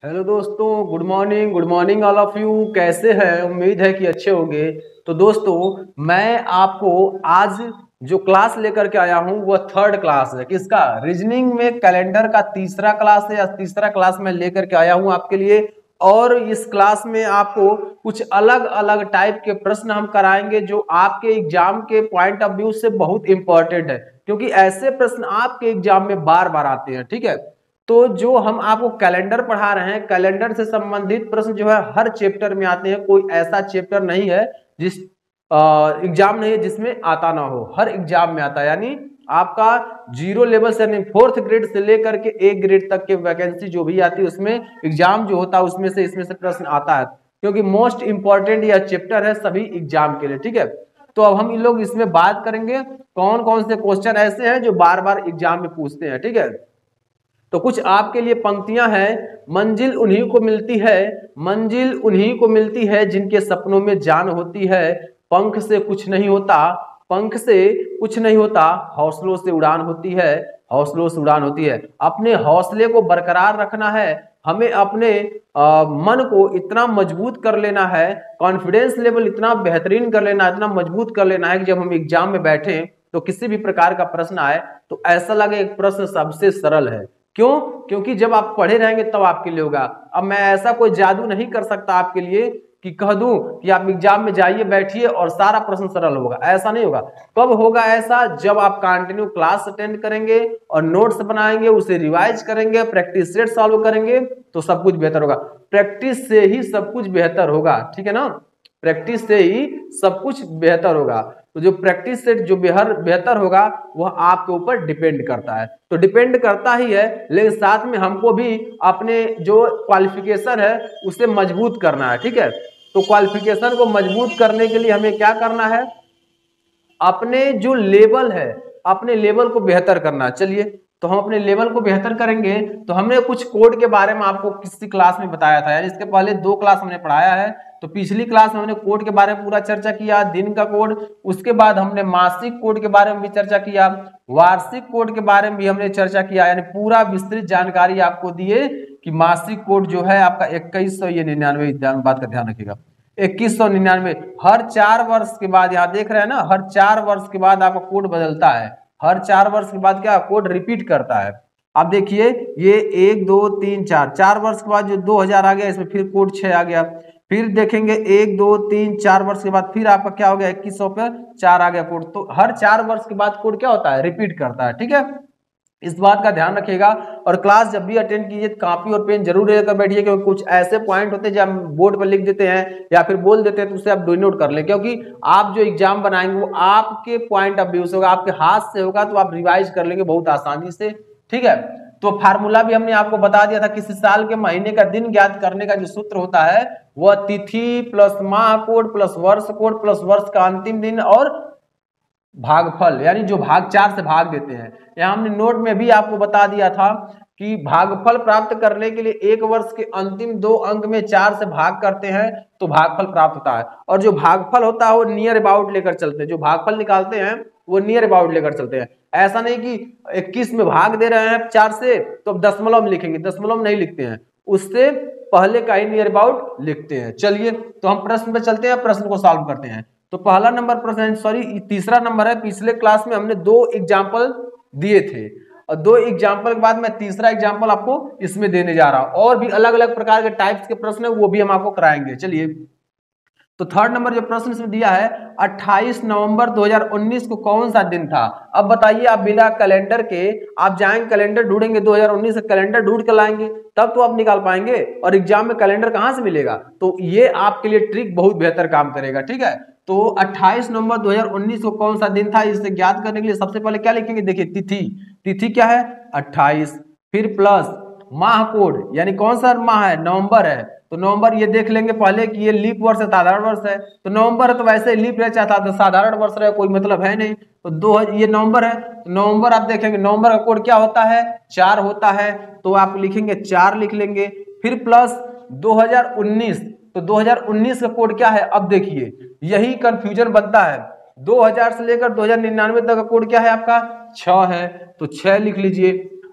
Hello दोस्तों, good morning all of you. कैसे हैं? उम्मीद है कि अच्छे होंगे। तो दोस्तों, मैं आपको आज जो क्लास लेकर के आया हूं वह थर्ड क्लास है। किसका? रीजनिंग में कैलेंडर का तीसरा क्लास है या तीसरा क्लास मैं लेकर के आया हूं आपके लिए। और इस क्लास में आपको कुछ अलग अलग टाइप के प्रश्न हम कराएंगे जो आपके एग्जाम के पॉइंट ऑफ व्यू से बहुत इंपॉर्टेंट है, क्योंकि ऐसे प्रश्न आपके एग्जाम में बार बार आते हैं। ठीक है, तो जो हम आपको कैलेंडर पढ़ा रहे हैं, कैलेंडर से संबंधित प्रश्न जो है हर चैप्टर में आते हैं। कोई ऐसा चैप्टर नहीं है जिस एग्जाम नहीं है जिसमें आता ना हो, हर एग्जाम में आता है। यानी आपका जीरो लेवल से यानी फोर्थ ग्रेड से लेकर के एक ग्रेड तक के वैकेंसी जो भी आती है उसमें एग्जाम जो होता है उसमें से इसमें से प्रश्न आता है, क्योंकि मोस्ट इंपॉर्टेंट यह चैप्टर है सभी एग्जाम के लिए। ठीक है, तो अब हम इन लोग इसमें बात करेंगे कौन कौन से क्वेश्चन ऐसे हैं जो बार बार एग्जाम में पूछते हैं। ठीक है, तो कुछ आपके लिए पंक्तियां हैं। मंजिल उन्हीं को मिलती है, मंजिल उन्हीं को मिलती है जिनके सपनों में जान होती है। पंख से कुछ नहीं होता, पंख से कुछ नहीं होता, हौसलों से उड़ान होती है, हौसलों से उड़ान होती है। अपने हौसले को बरकरार रखना है, हमें अपने मन को इतना मजबूत कर लेना है, कॉन्फिडेंस लेवल इतना बेहतरीन कर लेना है, इतना मजबूत कर लेना है कि जब हम एग्जाम में बैठे तो किसी भी प्रकार का प्रश्न आए तो ऐसा लगे एक प्रश्न सबसे सरल है। क्यों? क्योंकि जब आप पढ़े रहेंगे तब आपके लिए होगा। अब मैं ऐसा कोई जादू नहीं कर सकता आपके लिए कि कह दूं कि आप एग्जाम में जाइए बैठिए और सारा प्रश्न सरल होगा, ऐसा नहीं होगा। कब होगा ऐसा? जब आप कंटिन्यू क्लास अटेंड करेंगे और नोट्स बनाएंगे, उसे रिवाइज करेंगे, प्रैक्टिस सेट सॉल्व करेंगे तो सब कुछ बेहतर होगा। प्रैक्टिस से ही सब कुछ बेहतर होगा, ठीक है ना? प्रैक्टिस से ही सब कुछ बेहतर होगा। तो जो प्रैक्टिस से जो बेहतर होगा वह आपके ऊपर डिपेंड करता है। तो डिपेंड करता ही है, लेकिन साथ में हमको भी अपने जो क्वालिफिकेशन है उसे मजबूत करना है। ठीक है, तो क्वालिफिकेशन को मजबूत करने के लिए हमें क्या करना है? अपने जो लेवल है, अपने लेवल को बेहतर करना। चलिए, तो हम अपने लेवल को बेहतर करेंगे तो हमने कुछ कोड के बारे में आपको किसी क्लास में बताया था, यानी इसके पहले 2 क्लास हमने पढ़ाया है। तो पिछली क्लास में हमने कोड के बारे में पूरा चर्चा किया, दिन का कोड, उसके बाद हमने मासिक कोड के बारे में भी चर्चा किया, वार्षिक कोड के बारे में भी हमने चर्चा किया, यानी पूरा विस्तृत जानकारी आपको दिए कि मासिक कोड जो है आपका 2199, बात का ध्यान रखिएगा, 2199। हर 4 वर्ष के बाद, यहाँ देख रहे हैं ना, हर 4 वर्ष के बाद आपका कोड बदलता है। हर 4 वर्ष के बाद क्या कोड रिपीट करता है। आप देखिए, ये 1 2 3 4 वर्ष के बाद जो 2000 आ गया, इसमें फिर कोड 6 आ गया। फिर देखेंगे 1 2 3 4 वर्ष के बाद फिर आपका क्या हो गया, 2100 पे 4 आ गया कोड। तो हर 4 वर्ष के बाद कोड क्या होता है, रिपीट करता है। ठीक है, इस बात का ध्यान रखिएगा। और क्लास जब भी अटेंड कीजिए कॉपी और पेन जरूर लेकर बैठिए, क्योंकि कुछ ऐसे पॉइंट होते हैं जो हम बोर्ड पर लिख देते हैं या फिर बोल देते हैं तो उसे आप नोट कर ले, क्योंकि आप जो एग्जाम बनाएंगे वो आपके पॉइंट ऑफ व्यू से होगा, आपके हाथ से होगा, तो आप रिवाइज कर लेंगे बहुत आसानी से। ठीक है, तो फार्मूला भी हमने आपको बता दिया था। किसी साल के महीने का दिन ज्ञात करने का जो सूत्र होता है वह तिथि प्लस माह कोड प्लस वर्ष का अंतिम दिन और भागफल, यानी जो भाग 4 से भाग देते हैं। यहाँ हमने नोट में भी आपको बता दिया था कि भागफल प्राप्त करने के लिए एक वर्ष के अंतिम 2 अंक में 4 से भाग करते हैं तो भागफल प्राप्त होता है। और जो भागफल होता है वो नियर अबाउट लेकर चलते हैं, जो भागफल निकालते हैं वो नियर अबाउट लेकर चलते हैं। ऐसा नहीं कि 21 में भाग दे रहे हैं 4 से तो अब दशमलव में लिखेंगे, दशमलव में नहीं लिखते हैं, उससे पहले का ही नियर अबाउट लिखते हैं। चलिए, तो हम प्रश्न पे चलते हैं, प्रश्न को सॉल्व करते हैं। तो पहला नंबर प्रश्न, सॉरी तीसरा नंबर है। पिछले क्लास में हमने 2 एग्जाम्पल दिए थे और 2 एग्जाम्पल के बाद मैं तीसरा एग्जाम्पल आपको इसमें देने जा रहा हूं। और भी अलग अलग प्रकार के टाइप्स के प्रश्न है वो भी हम आपको कराएंगे। चलिए, तो थर्ड नंबर जो प्रश्न इसमें दिया है, 28 नवंबर 2019 को कौन सा दिन था? अब बताइए, आप बिना कैलेंडर के आप जाएंगे कैलेंडर ढूंढेंगे, 2019 का कैलेंडर ढूंढ कर लाएंगे तब तो आप निकाल पाएंगे, और एग्जाम में कैलेंडर कहां से मिलेगा? तो ये आपके लिए ट्रिक बहुत बेहतर काम करेगा। ठीक है, तो 28 नवंबर 2019 को कौन सा दिन था, इसे ज्ञात करने के लिए सबसे पहले क्या लिखेंगे? देखिए, तिथि, तिथि क्या है 28, फिर प्लस माह कोड, यानी कौन सा माह है, नवंबर है, तो नवंबर ये देख लेंगे पहले कि ये लीप वर्ष है साधारण वर्ष है, तो नवंबर है तो वैसे लीप रहे चाहे साधारण वर्ष रहे कोई मतलब है नहीं। तो ये नवंबर है, तो नवंबर आप देखेंगे नवंबर का कोड क्या होता है, 4 होता है, तो आप लिखेंगे 4 लिख लेंगे। फिर प्लस 2019, तो 2019 का कोड क्या है? अब देखिए यही कंफ्यूजन बनता है, 2000 से लेकर 2099 तक का कोड क्या है आपका, 6 है, तो 6 लिख लीजिए।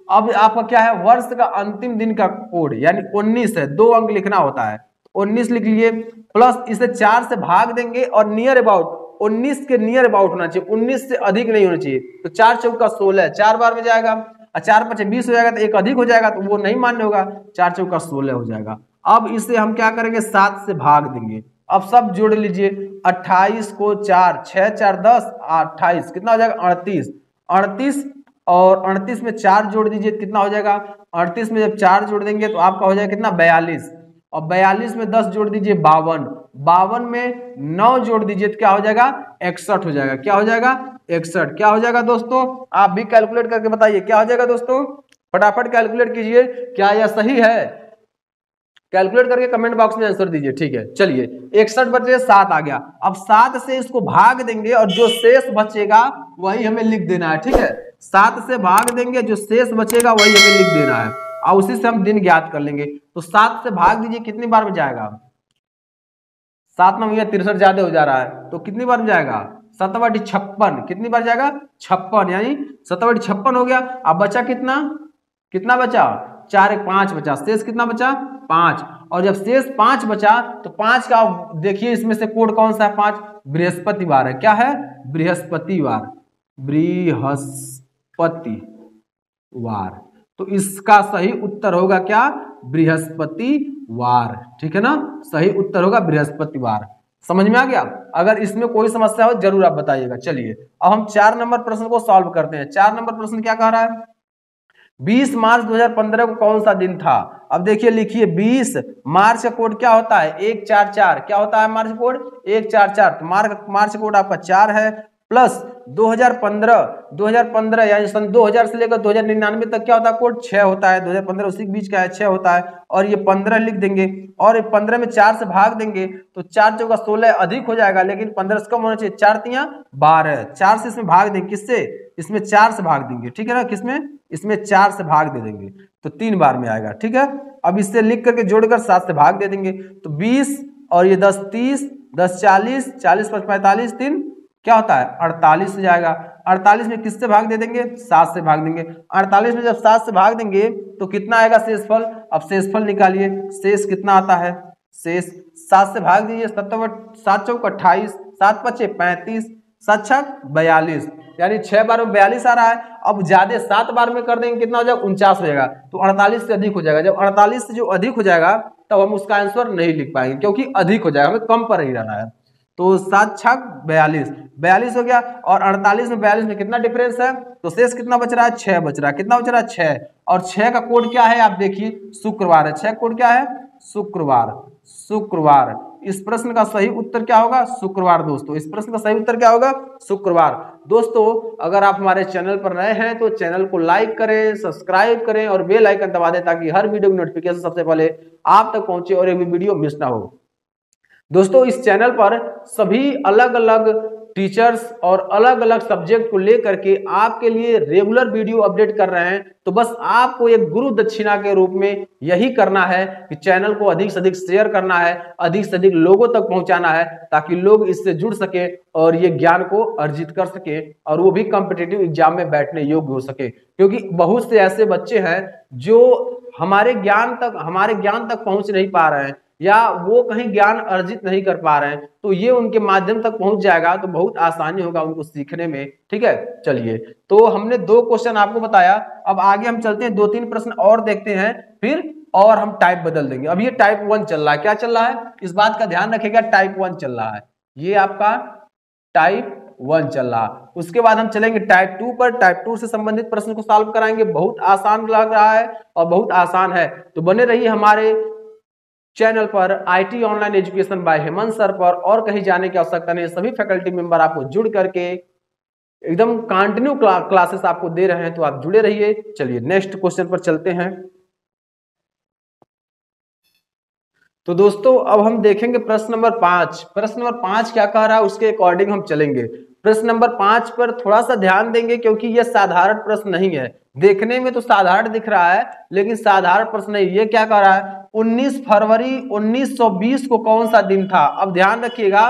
अब आपका क्या है, वर्ष का अंतिम दिन का कोड यानी 19 है, 2 अंक लिखना होता है, 19 लिख लिए, प्लस इसे 4 से भाग देंगे और नियर अबाउट 19 के नियर अबाउट होना चाहिए, 19 से अधिक नहीं होना चाहिए। तो 4 चौका 16, 4 बार में जाएगा और 4 5 20 हो जाएगा, तो एक अधिक हो जाएगा तो वो नहीं मान्य होगा, 4 चौका 16 हो जाएगा। अब इसे हम क्या करेंगे, 7 से भाग देंगे। अब सब जोड़ लीजिए, 28 को 4, 6 4 10, 28 कितना हो जाएगा 38, 38 और 38 में 4 जोड़ दीजिए कितना हो जाएगा, 38 में जब 4 जोड़ देंगे तो आपका हो जाएगा कितना 42, और 42 में 10 जोड़ दीजिए 52, 52 में 9 जोड़ दीजिए तो क्या हो जाएगा 61 हो जाएगा, क्या हो जाएगा 61, क्या हो जाएगा दोस्तों, आप भी कैलकुलेट करके बताइए क्या हो जाएगा दोस्तों, फटाफट कैलकुलेट कीजिए, क्या यह सही है, कैलकुलेट करके कमेंट बॉक्स में आंसर दीजिए। ठीक है, चलिए 61 बचे 7 आ गया, अब 7 से इसको भाग देंगे और जो शेष बचेगा वही हमें लिख देना है। ठीक है, 7 से भाग देंगे, जो शेष बचेगा वही हमें लिख देना है और उसी से हम दिन ज्ञात कर लेंगे। तो 7 से भाग दीजिए, कितनी बार में जाएगा, 7 में 63 ज्यादा हो जा रहा है, तो कितनी बार में जाएगा 7/56, कितनी बार जाएगा 56, यानी 7/56 हो गया। अब बचा कितना, कितना बचा 4 1 5 बचा, शेष कितना बचा 5, और जब शेष 5 बचा तो 5 का देखिए इसमें से कोड कौन सा है, 5 बृहस्पतिवार है, क्या है बृहस्पतिवार, बृहस्पतिवार, तो इसका सही उत्तर होगा क्या बृहस्पतिवार। ठीक है ना, सही उत्तर होगा बृहस्पतिवार। समझ में आ गया, अगर इसमें कोई समस्या हो जरूर आप बताइएगा। चलिए अब हम 4 नंबर प्रश्न को सॉल्व करते हैं। 4 नंबर प्रश्न क्या कह रहा है, 20 मार्च 2015 को कौन सा दिन था। अब देखिए लिखिए, 20 मार्च का कोड क्या होता है 144, क्या होता है मार्च कोड 144, तो मार्च कोड आपका 4 है, प्लस 2015 यानी सन 2000 से लेकर 2099 तक क्या होता है कोड 6 होता है, 2015 उसी के बीच का है 6 होता है, और ये 15 लिख देंगे और ये 15 में 4 से भाग देंगे तो 4 चौका 16 अधिक हो जाएगा, लेकिन 15 से कम होना चाहिए, 4 तिया 12, 4 से इसमें भाग देंगे, किससे इसमें 4 से भाग देंगे। ठीक है ना, किसमें इसमें 4 से भाग दे देंगे तो 3 बार में आएगा। ठीक है, अब इससे लिख करके जोड़कर 7 से भाग दे देंगे, तो 20 और ये 10 30, 10 40, 40 5 45, 3 क्या होता है 48 हो जाएगा। 48 में किससे भाग दे देंगे 7 से भाग देंगे, 48 में जब 7 से भाग देंगे तो कितना आएगा शेषफल, अब शेषफल निकालिए, शेष कितना आता है, शेष 7 से भाग दीजिए, 7 चौक 28, 7 पचे 35, 7 छक 42, यानी 6 बार में 42 आ रहा है। अब ज्यादा 7 बार में कर देंगे कितना हो जाएगा 49 हो जाएगा, तो 48 से अधिक हो जाएगा। जब 48 से जो अधिक हो जाएगा तब हम उसका आंसर नहीं लिख पाएंगे क्योंकि अधिक हो जाएगा, हमें कम पर ही रहना है। तो 7 छक 42 हो गया, और 48 में 42 में कितना डिफरेंस है, तो शेष कितना बच रहा है 6 बच रहा है, कितना बच रहा है 6, और 6 का कोड क्या है आप देखिए शुक्रवार है, 6 कोड क्या है शुक्रवार, शुक्रवार। इस प्रश्न का सही उत्तर क्या होगा शुक्रवार दोस्तों, इस प्रश्न का सही उत्तर क्या होगा शुक्रवार। दोस्तों अगर आप हमारे चैनल पर नए हैं तो चैनल को लाइक करें, सब्सक्राइब करें और बेल आइकन दबा दें ताकि हर वीडियो की नोटिफिकेशन सबसे पहले आप तक पहुंचे और एक भी वीडियो मिस ना हो। दोस्तों इस चैनल पर सभी अलग अलग टीचर्स और अलग अलग सब्जेक्ट को लेकर के आपके लिए रेगुलर वीडियो अपडेट कर रहे हैं, तो बस आपको एक गुरु दक्षिणा के रूप में यही करना है कि चैनल को अधिक से अधिक शेयर करना है, अधिक से अधिक लोगों तक पहुंचाना है ताकि लोग इससे जुड़ सके और ये ज्ञान को अर्जित कर सके और वो भी कॉम्पिटिटिव एग्जाम में बैठने योग्य हो सके। क्योंकि बहुत से ऐसे बच्चे हैं जो हमारे ज्ञान तक पहुंच नहीं पा रहे हैं या वो कहीं ज्ञान अर्जित नहीं कर पा रहे हैं, तो ये उनके माध्यम तक पहुंच जाएगा तो बहुत आसानी होगा उनको सीखने में। ठीक है, चलिए तो हमने 2 क्वेश्चन आपको बताया, अब आगे हम चलते हैं 2-3 प्रश्न और देखते हैं फिर, और हम टाइप बदल देंगे। अब ये टाइप 1 चल रहा है, क्या चल रहा है इस बात का ध्यान रखिएगा, टाइप 1 चल रहा है, ये आपका टाइप 1 चल रहा है। उसके बाद हम चलेंगे टाइप 2 पर, टाइप 2 से संबंधित प्रश्न को सॉल्व कराएंगे, बहुत आसान लग रहा है और बहुत आसान है, तो बने रहिए हमारे चैनल पर IT online education by Hemant sir पर, और कहीं जाने की आवश्यकता नहीं, सभी फैकल्टी मेंबर आपको जुड़ करके एकदम कंटिन्यू क्लासेस आपको दे रहे हैं, तो आप जुड़े रहिए। चलिए नेक्स्ट क्वेश्चन पर चलते हैं। तो दोस्तों अब हम देखेंगे प्रश्न नंबर 5। प्रश्न नंबर 5 क्या कह रहा है उसके अकॉर्डिंग हम चलेंगे। प्रश्न नंबर 5 पर थोड़ा सा ध्यान देंगे क्योंकि यह साधारण प्रश्न नहीं है, देखने में तो साधारण दिख रहा है लेकिन साधारण प्रश्न नहीं। ये क्या कह रहा है 19 फरवरी 1920 को कौन सा दिन था। अब ध्यान रखिएगा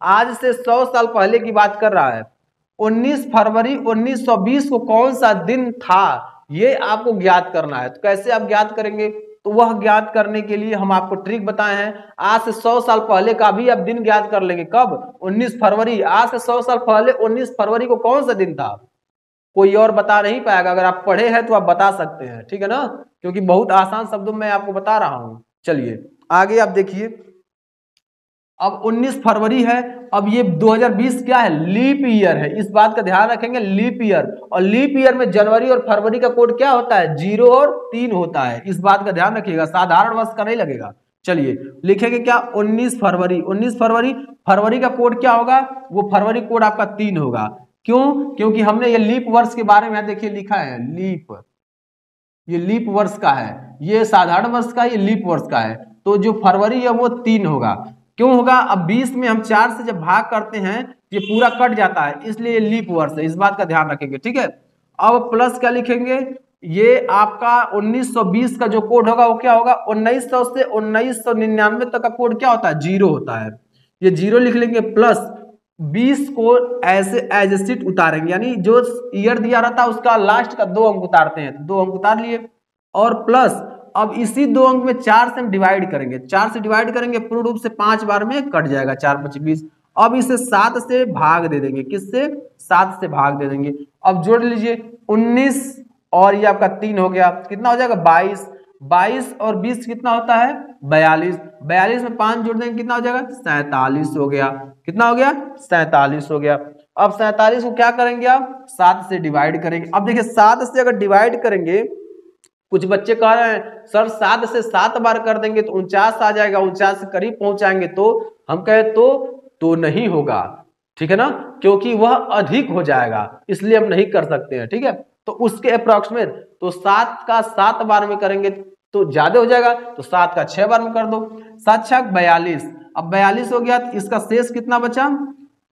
आज से 100 साल पहले की बात कर रहा है। 19 फरवरी 1920 को कौन सा दिन था ये आपको ज्ञात करना है। तो कैसे आप ज्ञात करेंगे, तो वह ज्ञात करने के लिए हम आपको ट्रिक बताए हैं। आज से 100 साल पहले का भी आप दिन ज्ञात कर लेंगे। कब? 19 फरवरी। आज से 100 साल पहले 19 फरवरी को कौन सा दिन था? कोई और बता नहीं पाएगा। अगर आप पढ़े हैं तो आप बता सकते हैं, ठीक है ना, क्योंकि बहुत आसान शब्दों में आपको बता रहा हूं। चलिए आगे आप देखिए, अब 19 फरवरी है। अब ये 2020 क्या है? लीप ईयर है। इस बात का ध्यान रखेंगे, लीप ईयर। और लीप ईयर में जनवरी और फरवरी का कोड क्या होता है? 0 और 3 होता है। इस बात का ध्यान रखिएगा, साधारण वर्ष का नहीं लगेगा। चलिए लिखेंगे क्या? 19 फरवरी। 19 फरवरी, फरवरी का कोड क्या होगा? वो फरवरी कोड आपका 3 होगा। क्यों? क्योंकि हमने ये लीप वर्ष के बारे में देखिए लिखा है, लीप, ये लीप वर्ष का है। ये साधारण वर्ष का, ये लीप वर्ष का है। तो जो फरवरी है वो 3 होगा। क्यों होगा? अब 20 में हम 4 से जब भाग करते हैं ये पूरा कट जाता है, इसलिए ये लीप वर्ष है। इस बात का ध्यान रखेंगे, ठीक है। अब प्लस क्या लिखेंगे? ये आपका 1920 का जो कोड होगा वो क्या होगा? 1900 से 1999 तक का कोड क्या होता है? 0 होता है। ये 0 लिख लेंगे, प्लस 20 को ऐसे एज ए सीट उतारेंगे, यानी जो ईयर दिया रहता है उसका लास्ट का 2 अंक उतारते हैं, तो 2 अंक उतार लिए। और प्लस अब इसी 2 अंक में 4 से हम डिवाइड करेंगे। 4 से डिवाइड करेंगे, पूर्ण रूप से 5 बार में कट जाएगा, 4 5 20। अब इसे 7 से भाग दे देंगे। किससे? 7 से भाग दे देंगे। अब जोड़ लीजिए, 19 और ये आपका 3 हो गया, कितना हो जाएगा? 22। 22 और 20 कितना होता है? 42। 42 में 5 जोड़ देंगे, कितना हो जाएगा? 47 हो गया। कितना हो गया? 47 हो गया। अब 47 को क्या करेंगे आप? 7 से डिवाइड करेंगे। अब देखिए 7 से अगर डिवाइड करेंगे, कुछ बच्चे कह रहे हैं सर 7 से 7 बार कर देंगे तो 49 आ जाएगा, 49 से करीब पहुंचाएंगे। तो हम कहे तो नहीं होगा, ठीक है ना, क्योंकि वह अधिक हो जाएगा, इसलिए हम नहीं कर सकते हैं, ठीक है। तो उसके अप्रोक्सीमेट, तो 7 का 7 बार में करेंगे तो ज्यादा हो जाएगा, तो 7 का 6 बार में कर दो। 7 6 42। अब 42 हो गया, तो इसका शेष कितना बचा?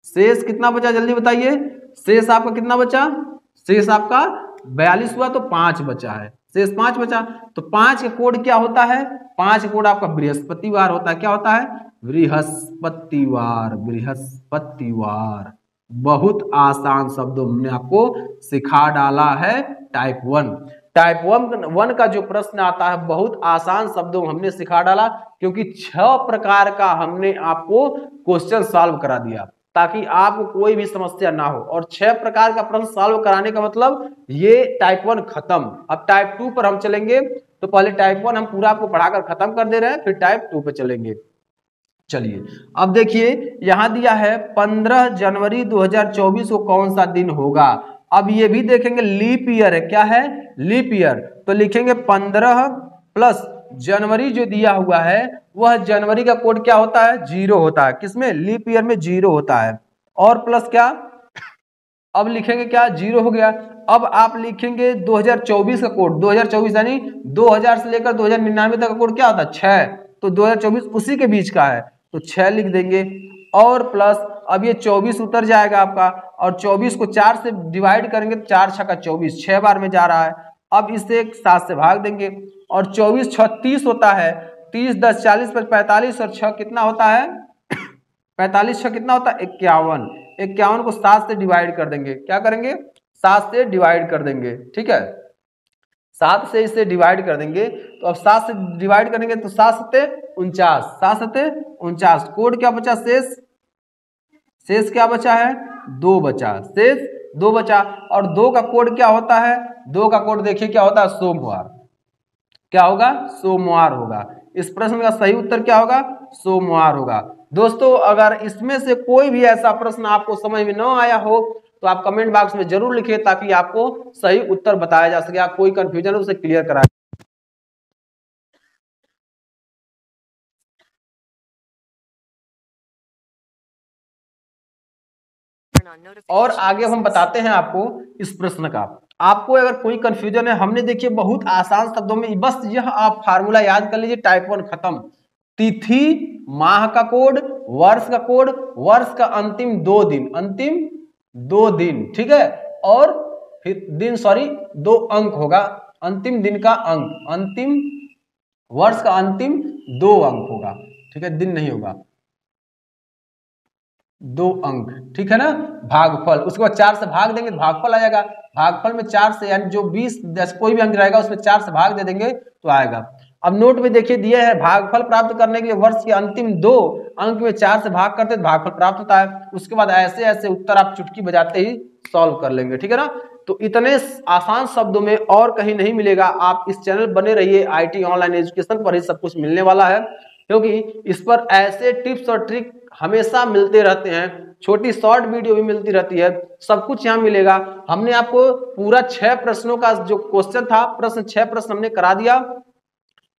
शेष कितना बचा जल्दी बताइए? शेष आपका कितना बचा? शेष आपका 42 हुआ तो 5 बचा है, शेष 5 बचा। तो 5 का कोड क्या होता है? 5 कोड आपका बृहस्पतिवार होता है। क्या होता है? बृहस्पतिवार। बृहस्पतिवार। बहुत आसान शब्दों हमने आपको सिखा डाला है। टाइप 1, टाइप 1 का जो प्रश्न आता है बहुत आसान शब्दों हमने सिखा डाला, क्योंकि 6 प्रकार का हमने आपको क्वेश्चन सॉल्व करा दिया ताकि आपको कोई भी समस्या ना हो। और 6 प्रकार का प्रश्न सॉल्व कराने का मतलब ये टाइप 1 खत्म। अब टाइप 2 पर हम चलेंगे, तो पहले टाइप 1 हम पूरा आपको पढ़ाकर खत्म कर दे रहे हैं, फिर टाइप 2 पे चलेंगे। चलिए अब देखिए यहां दिया है 15 जनवरी 2024 को कौन सा दिन होगा। अब ये भी देखेंगे, लीप ईयर है। क्या है? Leap year. तो लिखेंगे 15 प्लस जनवरी जो दिया हुआ है वह जनवरी का कोड क्या होता है? 0 होता है। किसमें? लीप ईयर में 0 होता है। और प्लस क्या? अब लिखेंगे क्या? 0 हो गया। अब आप लिखेंगे 2024 का कोड। 2024 यानी 2000 से लेकर 2099 तक का कोड क्या होता है? 6। तो 2024 उसी के बीच का है, तो 6 लिख देंगे। और प्लस अब ये 24 उतर जाएगा आपका, और 24 को 4 से डिवाइड करेंगे तो 4 6 का 24, 6 बार में जा रहा है। अब इसे 7 से भाग देंगे, और 24 36 होता है। 30 10 40 पर 45 और 6 कितना होता है? 45 6 कितना होता है? 51। 51 को 7 से डिवाइड कर देंगे। क्या करेंगे? 7 से डिवाइड कर देंगे, ठीक है। 7 से इसे डिवाइड कर देंगे, तो अब 7 से डिवाइड करेंगे तो 7 7 49, 7 7 49। कोड क्या बचा? शेष, शेष क्या बचा है? 2 बचा, शेष 2 बचा। और 2 का कोड क्या होता है? 2 का कोड देखिए क्या होता है? सोमवार। क्या होगा? सोमवार होगा। इस प्रश्न का सही उत्तर क्या होगा? सोमवार होगा। दोस्तों अगर इसमें से कोई भी ऐसा प्रश्न आपको समझ में न आया हो तो आप कमेंट बॉक्स में जरूर लिखिए, ताकि आपको सही उत्तर बताया जा सके। आप कोई कंफ्यूजन हो उसे क्लियर कराएं। और आगे हम बताते हैं आपको इस प्रश्न का। आपको अगर कोई कंफ्यूजन है, हमने देखिए बहुत आसान शब्दों में बस यह आप फार्मूला याद कर लीजिए, टाइप 1 खत्म। तिथि, माह का कोड, वर्ष का कोड, वर्ष का अंतिम 2 दिन, अंतिम 2 दिन, ठीक है। और फिर दिन, सॉरी 2 अंक होगा, अंतिम दिन का अंक, अंतिम वर्ष का अंतिम 2 अंक होगा, ठीक है, दिन नहीं होगा, 2 अंक, ठीक है ना। भागफल, उसके बाद 4 से भाग देंगे तो भागफल आ जाएगा। भागफल में 4 से, यानी जो 20 कोई भी अंक रहेगा उसमें 4 से भाग दे देंगे तो आएगा। अब नोट में देखिए दिया है, भागफल प्राप्त करने के लिए वर्ष के अंतिम 2 अंक में 4 से भाग करते तो भागफल प्राप्त होता है। उसके बाद ऐसे ऐसे उत्तर आप चुटकी बजाते ही सॉल्व कर लेंगे, ठीक है ना। तो इतने आसान शब्दों में और कहीं नहीं मिलेगा। आप इस चैनल बने रहिए, आईटी ऑनलाइन एजुकेशन पर ही सब कुछ मिलने वाला है, क्योंकि इस पर ऐसे टिप्स और ट्रिक हमेशा मिलते रहते हैं, छोटी शॉर्ट वीडियो भी मिलती रहती है, सब कुछ यहाँ मिलेगा। हमने आपको पूरा 6 प्रश्नों का जो क्वेश्चन था, 6 प्रश्न हमने करा दिया।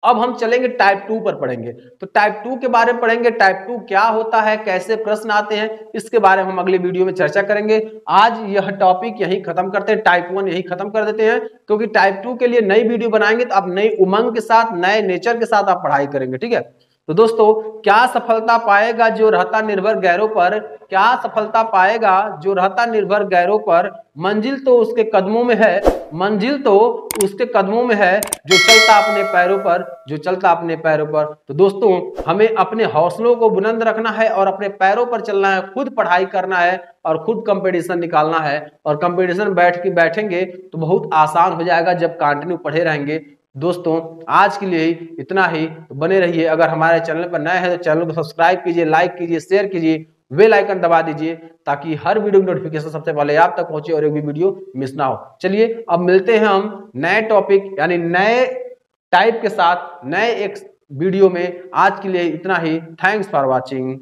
अब हम चलेंगे टाइप 2 पर पढ़ेंगे। तो टाइप 2 के बारे में पढ़ेंगे, टाइप 2 क्या होता है, कैसे प्रश्न आते हैं, इसके बारे में हम अगले वीडियो में चर्चा करेंगे। आज यह टॉपिक यहीं खत्म करते हैं, टाइप 1 यहीं खत्म कर देते हैं, क्योंकि टाइप 2 के लिए नई वीडियो बनाएंगे तो आप नई उमंग के साथ, नए नेचर के साथ आप पढ़ाई करेंगे, ठीक है। तो दोस्तों, क्या सफलता पाएगा जो रहता निर्भर गैरों पर, क्या सफलता पाएगा जो रहता निर्भर गैरों पर, मंजिल तो उसके कदमों में है, मंजिल तो उसके कदमों में है, जो चलता अपने पैरों पर, जो चलता अपने पैरों पर। तो दोस्तों, हमें अपने हौसलों को बुलंद रखना है और अपने पैरों पर चलना है, खुद पढ़ाई करना है और खुद कंपटीशन निकालना है। और कंपटीशन बैठेंगे तो बहुत आसान हो जाएगा जब कंटिन्यू पढ़े रहेंगे। दोस्तों, आज के लिए इतना ही, तो बने रहिए। अगर हमारे चैनल पर नए हैं तो चैनल को सब्सक्राइब कीजिए, लाइक कीजिए, शेयर कीजिए, बेल आइकन दबा दीजिए, ताकि हर वीडियो की नोटिफिकेशन सबसे पहले आप तक पहुंचे और एक भी वीडियो मिस ना हो। चलिए अब मिलते हैं हम नए टॉपिक यानी नए टाइप के साथ नए एक वीडियो में। आज के लिए इतना ही। Thanks for watching.